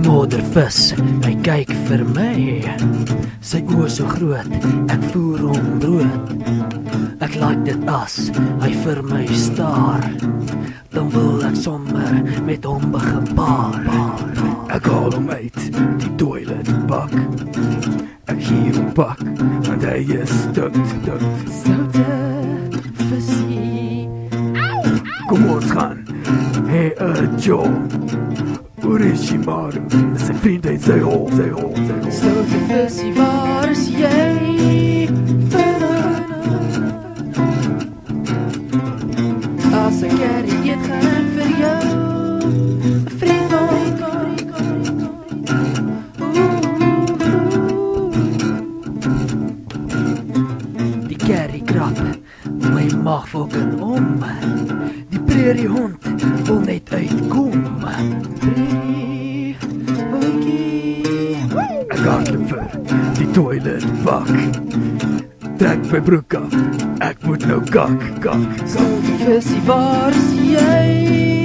Die moddervis, hy kyk vir my. Sy oë so groot, ek voer hom brood. Ek like dit as hy vir my staar. Dan wil ek sommer met hom begin paar. Ek haal hom uit die toiletbak. Ek gee hom pak, want hy is stout. Soute visie. Kom ons gaan. Hey, Joe. Orochimaru, sy vriend uit sy hol. Soute visie, waar is jy? As ek carry eet gaan vir jou, vriend van die carry krap, my maag volken om. Die prairie hond wil net uitkom. Prairie hondkie. Ek hardloop vir die toiletbak. Trek my broek af, ek moet nou kak. Soute visie, waar is jy?